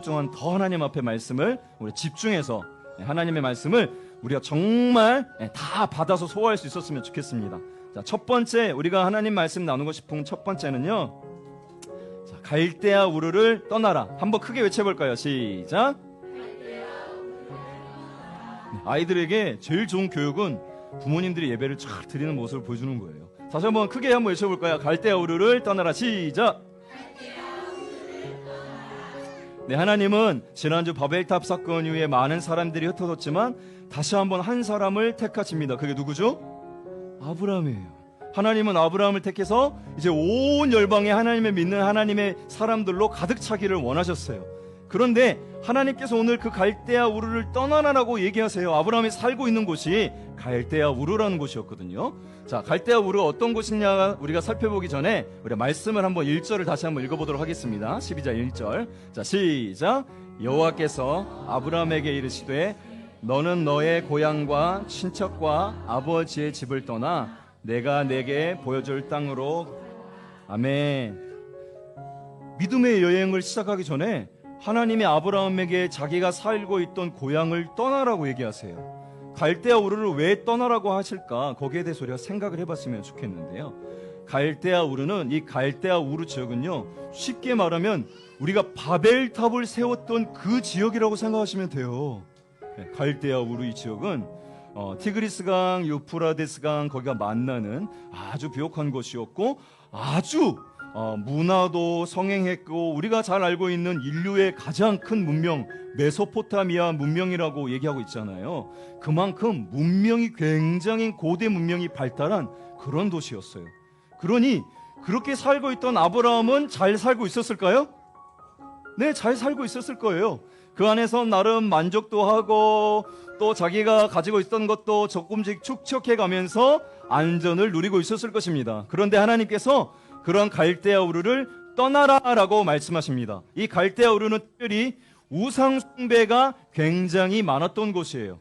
동안 더 하나님 앞에 말씀을 우리 집중해서 하나님의 말씀을 우리가 정말 다 받아서 소화할 수 있었으면 좋겠습니다. 자, 첫 번째 우리가 하나님 말씀 나누고 싶은 첫 번째는요, 자, 갈대아 우르를 떠나라. 한번 크게 외쳐볼까요? 시작. 아이들에게 제일 좋은 교육은 부모님들이 예배를 잘 드리는 모습을 보여주는 거예요. 다시 한번 크게 한번 외쳐볼까요? 갈대아 우르를 떠나라. 시작. 네, 하나님은 지난주 바벨탑 사건 이후에 많은 사람들이 흩어졌지만 다시 한번 한 사람을 택하십니다. 그게 누구죠? 아브라함이에요. 하나님은 아브라함을 택해서 이제 온 열방에 하나님을 믿는 하나님의 사람들로 가득 차기를 원하셨어요. 그런데 하나님께서 오늘 그 갈대아 우르를 떠나라라고 얘기하세요. 아브라함이 살고 있는 곳이 갈대아 우르라는 곳이었거든요. 자, 갈대아 우르 어떤 곳이냐 우리가 살펴보기 전에 우리가 말씀을 한번 1절을 다시 한번 읽어보도록 하겠습니다. 12장 1절. 자, 시작. 여호와께서 아브라함에게 이르시되 너는 너의 고향과 친척과 아버지의 집을 떠나 내가 내게 보여줄 땅으로. 아멘. 믿음의 여행을 시작하기 전에 하나님이 아브라함에게 자기가 살고 있던 고향을 떠나라고 얘기하세요. 갈대아 우르를 왜 떠나라고 하실까? 거기에 대해서 우리가 생각을 해봤으면 좋겠는데요. 갈대아 우르는, 이 갈대아 우르 지역은요, 쉽게 말하면 우리가 바벨탑을 세웠던 그 지역이라고 생각하시면 돼요. 갈대아 우르 이 지역은 티그리스강, 유프라데스강 거기가 만나는 아주 비옥한 곳이었고, 아주 문화도 성행했고, 우리가 잘 알고 있는 인류의 가장 큰 문명 메소포타미아 문명이라고 얘기하고 있잖아요. 그만큼 문명이 굉장히 고대 문명이 발달한 그런 도시였어요. 그러니 그렇게 살고 있던 아브라함은 잘 살고 있었을까요? 네, 잘 살고 있었을 거예요. 그 안에서 나름 만족도 하고 또 자기가 가지고 있던 것도 조금씩 축적해 가면서 안전을 누리고 있었을 것입니다. 그런데 하나님께서 그런 갈대아 우르를 떠나라라고 말씀하십니다. 이 갈대아 우르는 특별히 우상 숭배가 굉장히 많았던 곳이에요.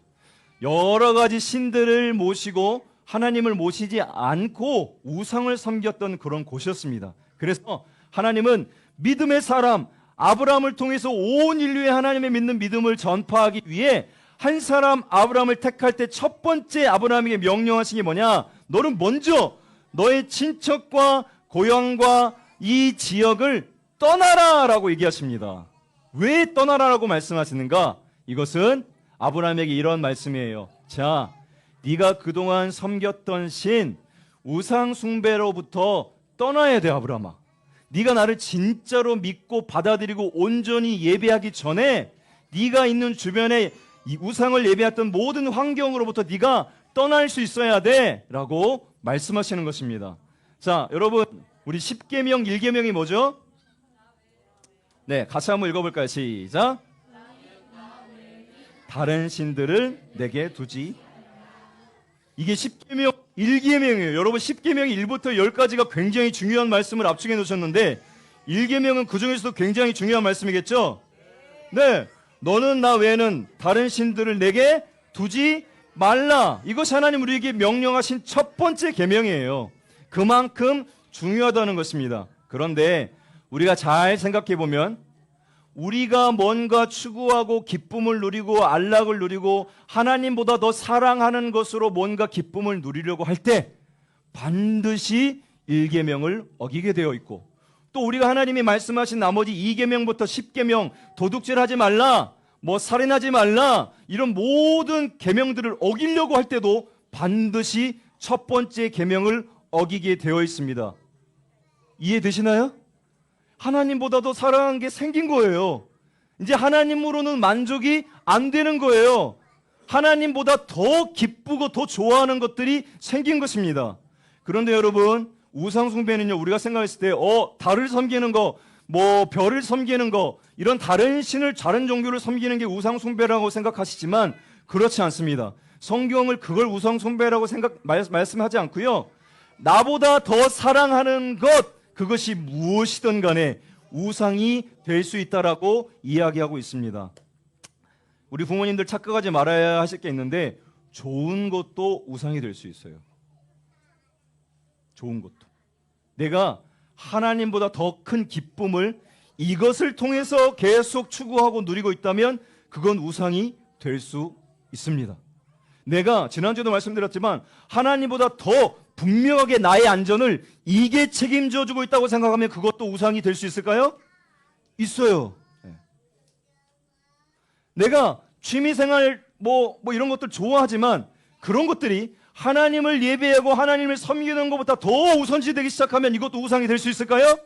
여러 가지 신들을 모시고 하나님을 모시지 않고 우상을 섬겼던 그런 곳이었습니다. 그래서 하나님은 믿음의 사람 아브라함을 통해서 온 인류의 하나님의 믿는 믿음을 전파하기 위해 한 사람 아브라함을 택할 때 첫 번째 아브라함에게 명령하신 게 뭐냐? 너는 먼저 너의 친척과 고향과 이 지역을 떠나라라고 얘기하십니다. 왜 떠나라라고 말씀하시는가? 이것은 아브라함에게 이런 말씀이에요. 자, 네가 그동안 섬겼던 신 우상 숭배로부터 떠나야 돼. 아브라함아, 네가 나를 진짜로 믿고 받아들이고 온전히 예배하기 전에 네가 있는 주변에 이 우상을 예배했던 모든 환경으로부터 네가 떠날 수 있어야 돼 라고 말씀하시는 것입니다. 자, 여러분, 우리 10계명 1계명이 뭐죠? 네, 같이 한번 읽어볼까요? 시작. 다른 신들을 내게 두지. 이게 10계명 1계명이에요. 여러분, 10계명이 1부터 10까지가 굉장히 중요한 말씀을 압축해 놓으셨는데 1계명은 그 중에서도 굉장히 중요한 말씀이겠죠? 네, 너는 나 외에는 다른 신들을 내게 두지 말라. 이것이 하나님 우리에게 명령하신 첫 번째 계명이에요. 그만큼 중요하다는 것입니다. 그런데 우리가 잘 생각해 보면 우리가 뭔가 추구하고 기쁨을 누리고 안락을 누리고 하나님보다 더 사랑하는 것으로 뭔가 기쁨을 누리려고 할 때 반드시 1계명을 어기게 되어 있고, 또 우리가 하나님이 말씀하신 나머지 2계명부터 10계명, 도둑질하지 말라, 뭐 살인하지 말라, 이런 모든 계명들을 어기려고 할 때도 반드시 첫 번째 계명을 어기게 되어 있습니다. 이해되시나요? 하나님보다 더 사랑한 게 생긴 거예요. 이제 하나님으로는 만족이 안 되는 거예요. 하나님보다 더 기쁘고 더 좋아하는 것들이 생긴 것입니다. 그런데 여러분, 우상 숭배는요, 우리가 생각했을 때 달을 섬기는 거, 뭐 별을 섬기는 거, 이런 다른 신을, 다른 종교를 섬기는 게 우상 숭배라고 생각하시지만 그렇지 않습니다. 성경을 그걸 우상 숭배라고 말씀하지 않고요, 나보다 더 사랑하는 것, 그것이 무엇이든 간에 우상이 될 수 있다라고 이야기하고 있습니다. 우리 부모님들 착각하지 말아야 하실 게 있는데, 좋은 것도 우상이 될 수 있어요. 좋은 것도. 내가 하나님보다 더 큰 기쁨을 이것을 통해서 계속 추구하고 누리고 있다면 그건 우상이 될 수 있습니다. 내가 지난주에도 말씀드렸지만 하나님보다 더 분명하게 나의 안전을 이게 책임져 주고 있다고 생각하면 그것도 우상이 될 수 있을까요? 있어요. 내가 취미생활 뭐 이런 것들 좋아하지만 그런 것들이 하나님을 예배하고 하나님을 섬기는 것보다 더 우선시되기 시작하면 이것도 우상이 될 수 있을까요?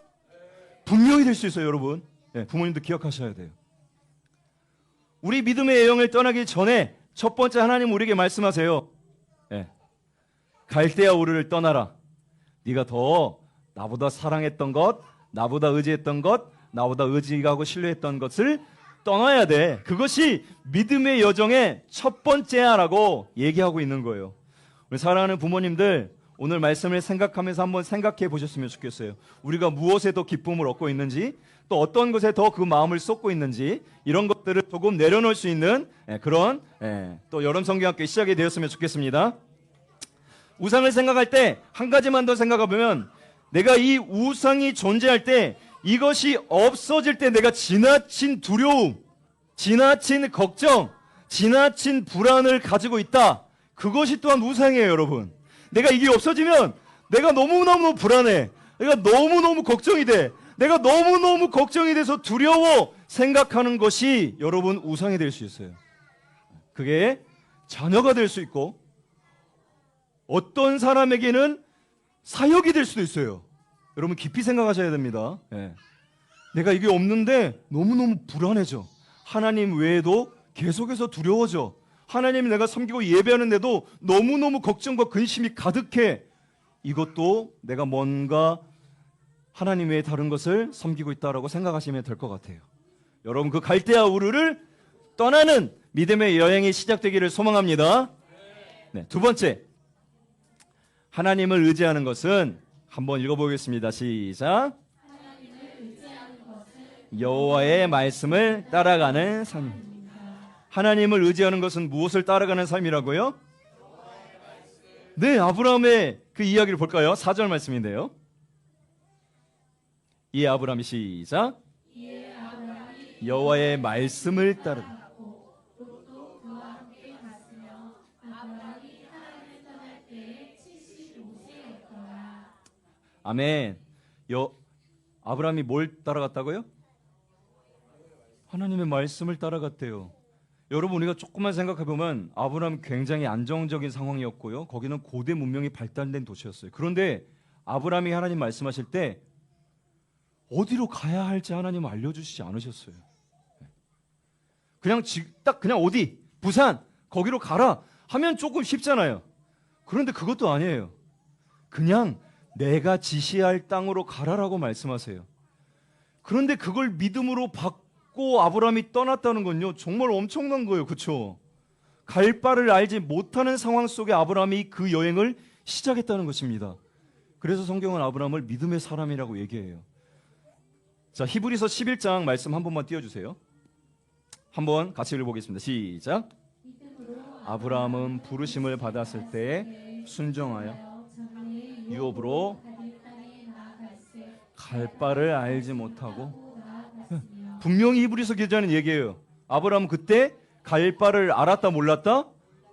분명히 될 수 있어요, 여러분. 부모님도 기억하셔야 돼요. 우리 믿음의 여행을 떠나기 전에 첫 번째 하나님 우리에게 말씀하세요. 갈대아 우르를 떠나라. 네가 더 나보다 사랑했던 것, 나보다 의지했던 것, 나보다 의지하고 신뢰했던 것을 떠나야 돼. 그것이 믿음의 여정의 첫 번째야라고 얘기하고 있는 거예요. 우리 사랑하는 부모님들, 오늘 말씀을 생각하면서 한번 생각해 보셨으면 좋겠어요. 우리가 무엇에 더 기쁨을 얻고 있는지, 또 어떤 것에 더 그 마음을 쏟고 있는지, 이런 것들을 조금 내려놓을 수 있는 그런 또 여름 성경학교 시작이 되었으면 좋겠습니다. 우상을 생각할 때 한 가지만 더 생각해 보면, 내가 이 우상이 존재할 때, 이것이 없어질 때 내가 지나친 두려움, 지나친 걱정, 지나친 불안을 가지고 있다. 그것이 또한 우상이에요, 여러분. 내가 이게 없어지면 내가 너무너무 불안해. 내가 너무너무 걱정이 돼. 내가 너무너무 걱정이 돼서 두려워 생각하는 것이 여러분 우상이 될 수 있어요. 그게 자녀가 될 수 있고, 어떤 사람에게는 사역이 될 수도 있어요. 여러분 깊이 생각하셔야 됩니다. 내가 이게 없는데 너무너무 불안해져. 하나님 외에도 계속해서 두려워져. 하나님 내가 섬기고 예배하는데도 너무너무 걱정과 근심이 가득해. 이것도 내가 뭔가 하나님 외에 다른 것을 섬기고 있다라고 생각하시면 될 것 같아요. 여러분 그 갈대아 우르를 떠나는 믿음의 여행이 시작되기를 소망합니다. 두 번째, 하나님을 의지하는 것은, 한번 읽어보겠습니다. 시작. 여호와의 말씀을 따라가는 삶. 하나님을 의지하는 것은 무엇을 따라가는 삶이라고요? 네, 아브라함의 그 이야기를 볼까요? 4절 말씀인데요. 이 아브라함이 시작. 여호와의 말씀을 따르. 아멘. 아브라함이 뭘 따라갔다고요? 하나님의 말씀을 따라갔대요. 여러분 우리가 조금만 생각해보면 아브라함 굉장히 안정적인 상황이었고요. 거기는 고대 문명이 발달된 도시였어요. 그런데 아브라함이 하나님 말씀하실 때 어디로 가야 할지 하나님 알려주시지 않으셨어요. 그냥 딱 그냥 어디 부산 거기로 가라 하면 조금 쉽잖아요. 그런데 그것도 아니에요. 그냥 내가 지시할 땅으로 가라라고 말씀하세요. 그런데 그걸 믿음으로 받고 아브라함이 떠났다는 건요, 정말 엄청난 거예요. 그렇죠? 갈 바를 알지 못하는 상황 속에 아브라함이 그 여행을 시작했다는 것입니다. 그래서 성경은 아브라함을 믿음의 사람이라고 얘기해요. 자, 히브리서 11장 말씀 한 번만 띄워주세요. 한번 같이 읽어보겠습니다. 시작. 아브라함은 부르심을 받았을 때 순종하여 유업으로 갈 바를 알지 못하고, 분명히 히브리서 기자는 얘기해요. 아브라함은 그때 갈 바를 알았다 몰랐다?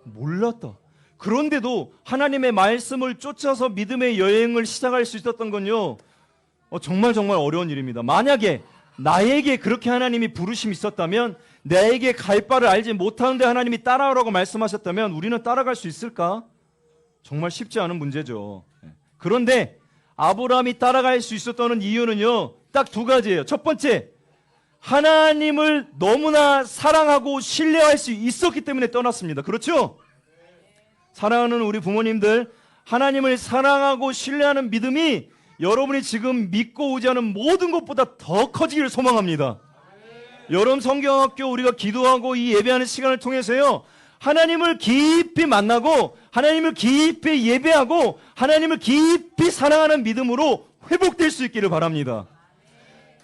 몰랐다. 그런데도 하나님의 말씀을 쫓아서 믿음의 여행을 시작할 수 있었던 건요, 정말 어려운 일입니다. 만약에 나에게 그렇게 하나님이 부르심이 있었다면, 나에게 갈 바를 알지 못하는데 하나님이 따라오라고 말씀하셨다면 우리는 따라갈 수 있을까? 정말 쉽지 않은 문제죠. 그런데 아브라함이 따라갈 수 있었던 이유는요, 딱 두 가지예요. 첫 번째, 하나님을 너무나 사랑하고 신뢰할 수 있었기 때문에 떠났습니다. 그렇죠? 사랑하는 우리 부모님들, 하나님을 사랑하고 신뢰하는 믿음이 여러분이 지금 믿고 의지하는 모든 것보다 더 커지기를 소망합니다. 여름 성경학교 우리가 기도하고 이 예배하는 시간을 통해서요, 하나님을 깊이 만나고 하나님을 깊이 예배하고 하나님을 깊이 사랑하는 믿음으로 회복될 수 있기를 바랍니다.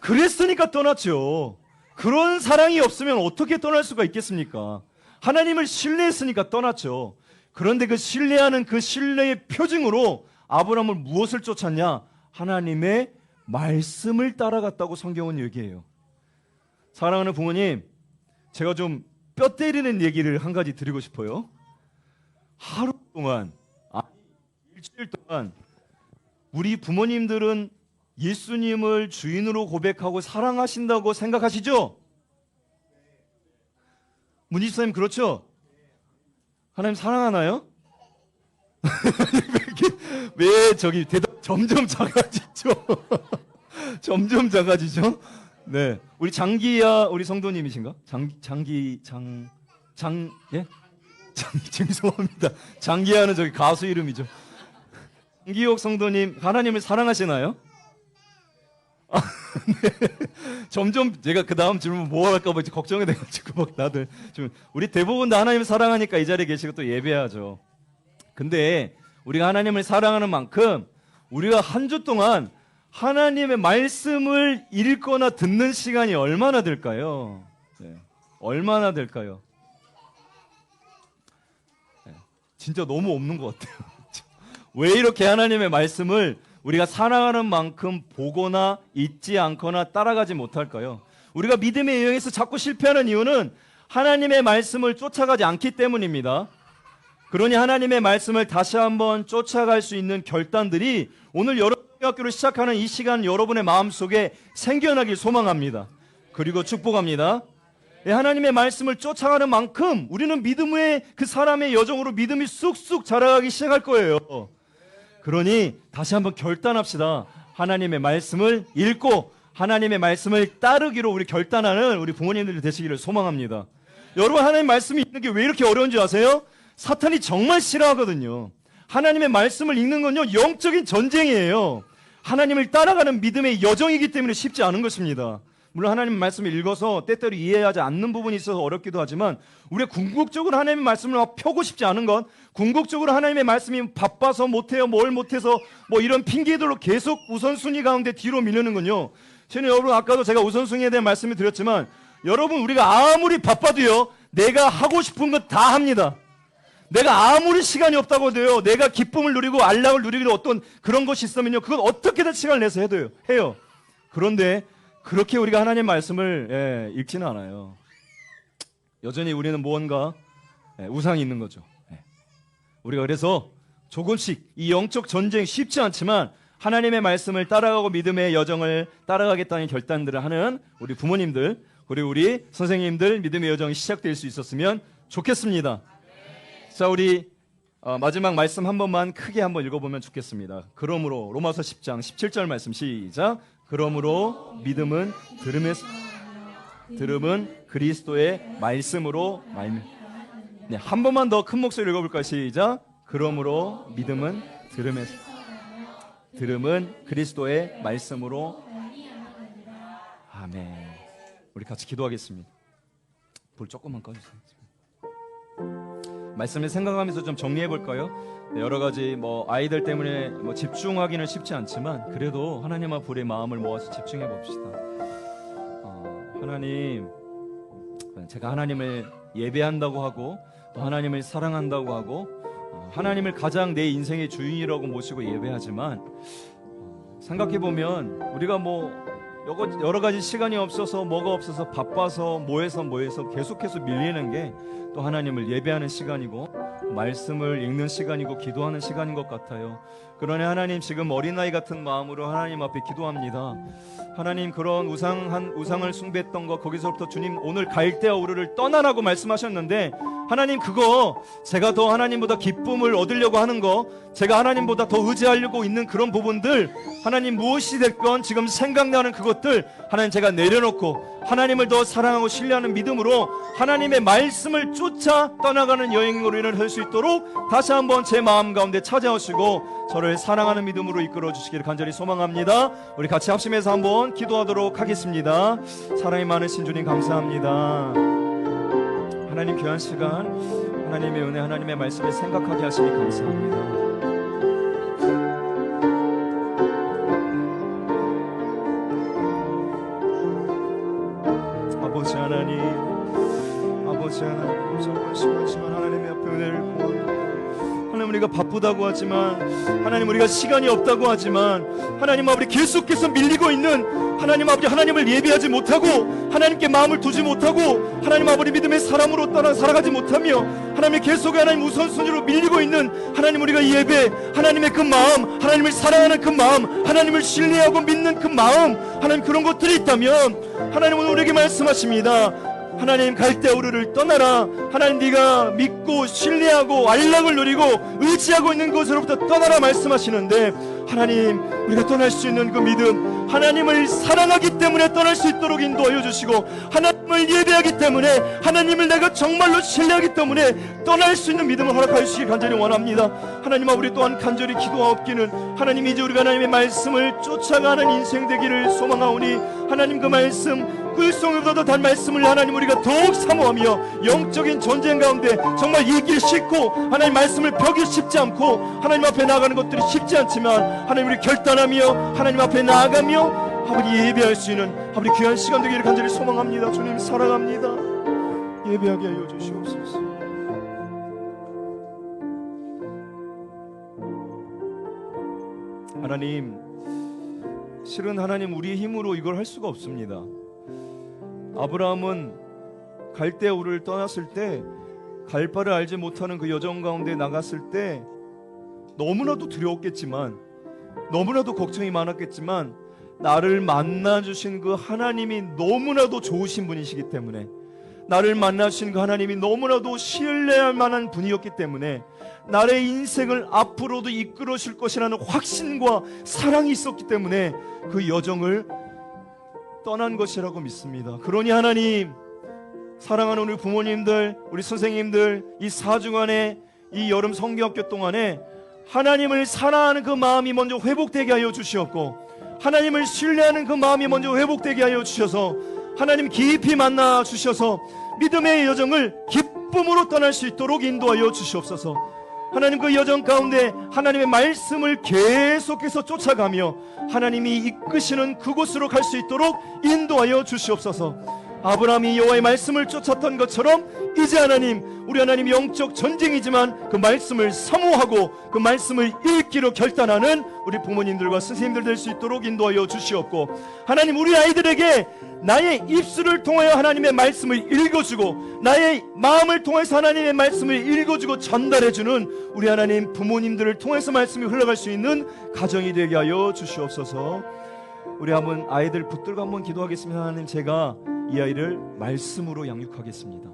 그랬으니까 떠났죠. 그런 사랑이 없으면 어떻게 떠날 수가 있겠습니까? 하나님을 신뢰했으니까 떠났죠. 그런데 그 신뢰하는 그 신뢰의 표징으로 아브라함은 무엇을 쫓았냐? 하나님의 말씀을 따라갔다고 성경은 얘기해요. 사랑하는 부모님, 제가 좀 뼈 때리는 얘기를 한 가지 드리고 싶어요. 하루 동안, 일주일 동안 우리 부모님들은 예수님을 주인으로 고백하고 사랑하신다고 생각하시죠? 문지사님 그렇죠? 하나님 사랑하나요? 왜 저기 대답 점점 작아지죠? 점점 작아지죠? 네, 우리 장기야 우리 성도님이신가? 예? 죄송합니다. 장기야는 저기 가수 이름이죠. 장기옥 성도님 하나님을 사랑하시나요? 네. 점점 제가 그 다음 질문 뭐 할까 봐 걱정이 돼가지고 막 다들 좀 우리 대부분 다 하나님을 사랑하니까 이 자리에 계시고 또 예배하죠. 근데 우리가 하나님을 사랑하는 만큼 우리가 한 주 동안 하나님의 말씀을 읽거나 듣는 시간이 얼마나 될까요? 네. 얼마나 될까요? 네. 진짜 너무 없는 것 같아요. 왜 이렇게 하나님의 말씀을 우리가 사랑하는 만큼 보거나 잊지 않거나 따라가지 못할까요? 우리가 믿음의 여행에서 자꾸 실패하는 이유는 하나님의 말씀을 쫓아가지 않기 때문입니다. 그러니 하나님의 말씀을 다시 한번 쫓아갈 수 있는 결단들이 오늘 여러분 학교를 시작하는 이 시간 여러분의 마음속에 생겨나길 소망합니다. 그리고 축복합니다. 하나님의 말씀을 쫓아가는 만큼 우리는 믿음의 그 사람의 여정으로 믿음이 쑥쑥 자라가기 시작할 거예요. 그러니 다시 한번 결단합시다. 하나님의 말씀을 읽고 하나님의 말씀을 따르기로 우리 결단하는 우리 부모님들이 되시기를 소망합니다. 여러분 하나님의 말씀이 읽는 게 왜 이렇게 어려운지 아세요? 사탄이 정말 싫어하거든요. 하나님의 말씀을 읽는 건요 영적인 전쟁이에요. 하나님을 따라가는 믿음의 여정이기 때문에 쉽지 않은 것입니다. 물론 하나님의 말씀을 읽어서 때때로 이해하지 않는 부분이 있어서 어렵기도 하지만 우리가 궁극적으로 하나님의 말씀을 막 펴고 싶지 않은 것, 궁극적으로 하나님의 말씀이 바빠서 못해요, 뭘 못해서 뭐 이런 핑계들로 계속 우선순위 가운데 뒤로 미루는 건요, 저는 여러분 아까도 제가 우선순위에 대한 말씀을 드렸지만 여러분 우리가 아무리 바빠도요 내가 하고 싶은 것 다 합니다. 내가 아무리 시간이 없다고 해도요 내가 기쁨을 누리고 안락을 누리기로 어떤 그런 것이 있으면요 그건 어떻게든 시간을 내서 해요. 그런데 그렇게 우리가 하나님의 말씀을 읽지는 않아요. 여전히 우리는 무언가 우상이 있는 거죠. 우리가 그래서 조금씩 이 영적 전쟁이 쉽지 않지만 하나님의 말씀을 따라가고 믿음의 여정을 따라가겠다는 결단들을 하는 우리 부모님들 그리고 우리 선생님들 믿음의 여정이 시작될 수 있었으면 좋겠습니다. 자, 우리 마지막 말씀 한 번만 크게 한번 읽어보면 좋겠습니다. 그러므로 로마서 10장 17절 말씀 시작. 그러므로 믿음은 들음은 그리스도의 말씀으로 네, 한 번만 더 큰 목소리 읽어볼까요? 시작. 그러므로 믿음은 들음은 그리스도의 말씀으로 아멘. 우리 같이 기도하겠습니다. 불 조금만 꺼주세요. 말씀을 생각하면서 좀 정리해 볼까요? 네, 여러 가지 아이들 때문에 집중하기는 쉽지 않지만 그래도 하나님 앞에 우리의 마음을 모아서 집중해 봅시다. 하나님, 제가 하나님을 예배한다고 하고 또 하나님을 사랑한다고 하고 하나님을 가장 내 인생의 주인이라고 모시고 예배하지만 생각해 보면 우리가 여러 가지 시간이 없어서 뭐가 없어서 바빠서 뭐해서 계속해서 밀리는 게 또 하나님을 예배하는 시간이고 말씀을 읽는 시간이고 기도하는 시간인 것 같아요. 그러니 하나님 지금 어린아이 같은 마음으로 하나님 앞에 기도합니다. 하나님 그런 우상을 숭배했던 거 거기서부터 주님 오늘 갈대아 우르를 떠나라고 말씀하셨는데 하나님 그거 제가 더 하나님보다 기쁨을 얻으려고 하는 거 제가 하나님보다 더 의지하려고 있는 그런 부분들 하나님 무엇이 됐건 지금 생각나는 그것들 하나님 제가 내려놓고 하나님을 더 사랑하고 신뢰하는 믿음으로 하나님의 말씀을 쫓아 떠나가는 여행으로 할 수 있도록 다시 한번 제 마음 가운데 찾아오시고 저를 사랑하는 믿음으로 이끌어 주시기를 간절히 소망합니다. 우리 같이 합심해서 한번 기도하도록 하겠습니다. 사랑이 많으신 주님 감사합니다. 하나님 귀한 시간 하나님의 은혜 하나님의 말씀을 생각하게 하시니 감사합니다. 아버지 하나님 정말 심하지만 하나님의 앞에 은혜를 구합니다. 하나님 우리가 바쁘다고 하지만, 하나님 우리가 시간이 없다고 하지만, 하나님 아버지 계속해서 밀리고 있는 하나님 아버지, 하나님을 예배하지 못하고 하나님께 마음을 두지 못하고 하나님 아버지 믿음의 사람으로 따라 살아가지 못하며 하나님의 계속의 하나님 우선순위로 밀리고 있는 하나님 우리가 예배, 하나님의 그 마음, 하나님을 사랑하는 그 마음, 하나님을 신뢰하고 믿는 그 마음, 하나님 그런 것들이 있다면 하나님은 우리에게 말씀하십니다. 하나님 갈대우르를 떠나라. 하나님 네가 믿고 신뢰하고 안락을 누리고 의지하고 있는 곳으로부터 떠나라 말씀하시는데, 하나님 우리가 떠날 수 있는 그 믿음, 하나님을 사랑하기 때문에 떠날 수 있도록 인도하여 주시고, 하나님을 예배하기 때문에, 하나님을 내가 정말로 신뢰하기 때문에 떠날 수 있는 믿음을 허락하여 주시기 간절히 원합니다. 하나님 우리 또한 간절히 기도하옵기는, 하나님 이제 우리가 하나님의 말씀을 쫓아가는 인생 되기를 소망하오니, 하나님 그 말씀 꿀송이보다도 단 말씀을 하나님 우리가 더욱 사모하며 영적인 전쟁 가운데 정말 이길 쉽고 하나님 말씀을 펴기 쉽지 않고 하나님 앞에 나아가는 것들이 쉽지 않지만 하나님 우리 결단하며 하나님 앞에 나아가며 아버지 예배할 수 있는 아버지 귀한 시간 되기를 간절히 소망합니다. 주님 사랑합니다. 예배하게 하여 주시옵소서. 하나님, 실은 하나님 우리의 힘으로 이걸 할 수가 없습니다. 아브라함은 갈대우를 떠났을 때, 갈 바를 알지 못하는 그 여정 가운데 나갔을 때 너무나도 두려웠겠지만, 너무나도 걱정이 많았겠지만, 나를 만나주신 그 하나님이 너무나도 좋으신 분이시기 때문에, 나를 만나주신 그 하나님이 너무나도 신뢰할 만한 분이었기 때문에, 나의 인생을 앞으로도 이끌어 줄 것이라는 확신과 사랑이 있었기 때문에 그 여정을 떠난 것이라고 믿습니다. 그러니 하나님, 사랑하는 우리 부모님들, 우리 선생님들, 이 4주간의 이 여름 성경학교 동안에 하나님을 사랑하는 그 마음이 먼저 회복되게 하여 주시었고, 하나님을 신뢰하는 그 마음이 먼저 회복되게 하여 주셔서 하나님 깊이 만나 주셔서 믿음의 여정을 기쁨으로 떠날 수 있도록 인도하여 주시옵소서. 하나님 그 여정 가운데 하나님의 말씀을 계속해서 쫓아가며 하나님이 이끄시는 그곳으로 갈 수 있도록 인도하여 주시옵소서. 아브라함이 여호와의 말씀을 쫓았던 것처럼 이제 하나님, 우리 하나님 영적 전쟁이지만 그 말씀을 사모하고 그 말씀을 읽기로 결단하는 우리 부모님들과 선생님들 될 수 있도록 인도하여 주시옵고, 하나님 우리 아이들에게 나의 입술을 통하여 하나님의 말씀을 읽어주고 나의 마음을 통해서 하나님의 말씀을 읽어주고 전달해주는 우리 하나님 부모님들을 통해서 말씀이 흘러갈 수 있는 가정이 되게 하여 주시옵소서. 우리 한번 아이들 붙들고 한번 기도하겠습니다. 하나님, 제가 이 아이를 말씀으로 양육하겠습니다.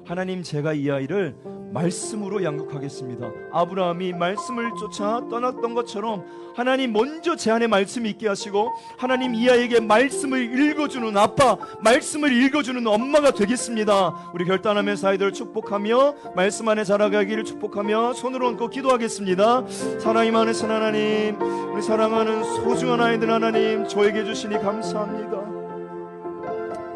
하나님, 제가 이 아이를 말씀으로 양육하겠습니다. 아브라함이 말씀을 쫓아 떠났던 것처럼 하나님 먼저 제 안에 말씀이 있게 하시고 하나님 이 아이에게 말씀을 읽어주는 아빠, 말씀을 읽어주는 엄마가 되겠습니다. 우리 결단하면서 아이들을 축복하며 말씀 안에 자라가기를 축복하며 손으로 얹고 기도하겠습니다. 사랑이 많으신 하나님, 우리 사랑하는 소중한 아이들 하나님 저에게 주시니 감사합니다.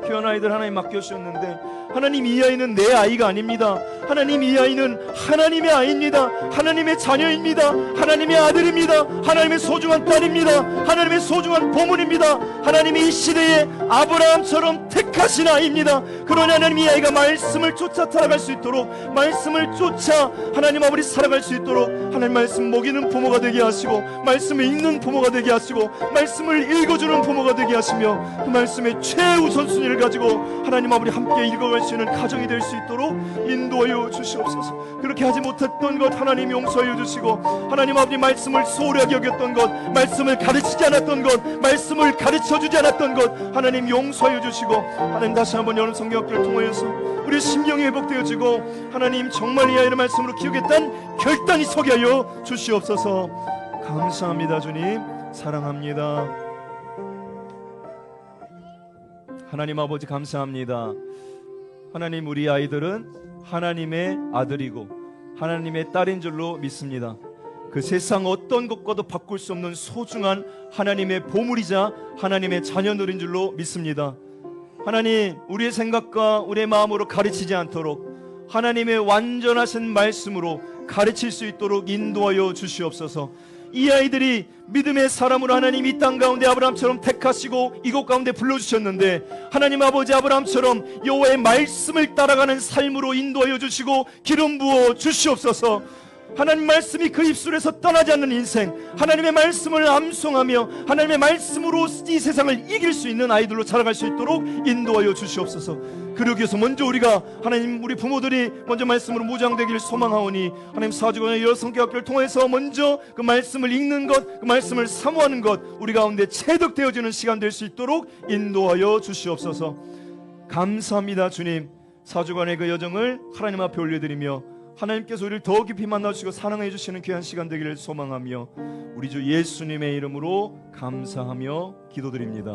귀한 아이들 하나님 맡겨주셨는데, 하나님 이 아이는 내 아이가 아닙니다. 하나님 이 아이는 하나님의 아이입니다. 하나님의 자녀입니다. 하나님의 아들입니다. 하나님의 소중한 딸입니다. 하나님의 소중한 보물입니다. 하나님이 이 시대에 아브라함처럼 택하신 아이입니다. 그러니 하나님 이 아이가 말씀을 쫓아 살아갈 수 있도록, 말씀을 쫓아 하나님 아버지 살아갈 수 있도록 하나님 말씀 먹이는 부모가 되게 하시고 말씀을 읽는 부모가 되게 하시고 말씀을 읽어주는 부모가 되게 하시며 그 말씀의 최우선순위를 가지고 하나님 아버지 함께 읽어갈 수 있는 가정이 될 수 있도록 인도하여 주시옵소서. 그렇게 하지 못했던 것 하나님 용서하여 주시고, 하나님 아버지 말씀을 소홀하게 여겼던 것, 말씀을 가르치지 않았던 것, 말씀을 가르쳐주지 않았던 것 하나님 용서하여 주시고, 하나님 다시 한번 여름 성경학교를 통하여서 우리 심령이 회복되어지고 하나님 정말 이 아이를 말씀으로 키우겠다는 결단이 서게 하여 주시옵소서. 감사합니다. 주님 사랑합니다. 하나님 아버지 감사합니다. 하나님, 우리 아이들은 하나님의 아들이고 하나님의 딸인 줄로 믿습니다. 그 세상 어떤 것과도 바꿀 수 없는 소중한 하나님의 보물이자 하나님의 자녀들인 줄로 믿습니다. 하나님, 우리의 생각과 우리의 마음으로 가르치지 않도록 하나님의 완전하신 말씀으로 가르칠 수 있도록 인도하여 주시옵소서. 이 아이들이 믿음의 사람으로 하나님 이 땅 가운데 아브라함처럼 택하시고 이곳 가운데 불러주셨는데, 하나님 아버지 아브라함처럼 여호와의 말씀을 따라가는 삶으로 인도하여 주시고 기름 부어 주시옵소서. 하나님 말씀이 그 입술에서 떠나지 않는 인생, 하나님의 말씀을 암송하며 하나님의 말씀으로 이 세상을 이길 수 있는 아이들로 자라갈 수 있도록 인도하여 주시옵소서. 그러기 위해서 먼저 우리가 하나님, 우리 부모들이 먼저 말씀으로 무장되기를 소망하오니 하나님, 사주관의 여러 성경학교를 통해서 먼저 그 말씀을 읽는 것, 그 말씀을 사모하는 것, 우리 가운데 체득되어지는 시간 될 수 있도록 인도하여 주시옵소서. 감사합니다. 주님, 사주관의 그 여정을 하나님 앞에 올려드리며 하나님께서 우리를 더 깊이 만나주시고 사랑해 주시는 귀한 시간 되기를 소망하며 우리 주 예수님의 이름으로 감사하며 기도드립니다.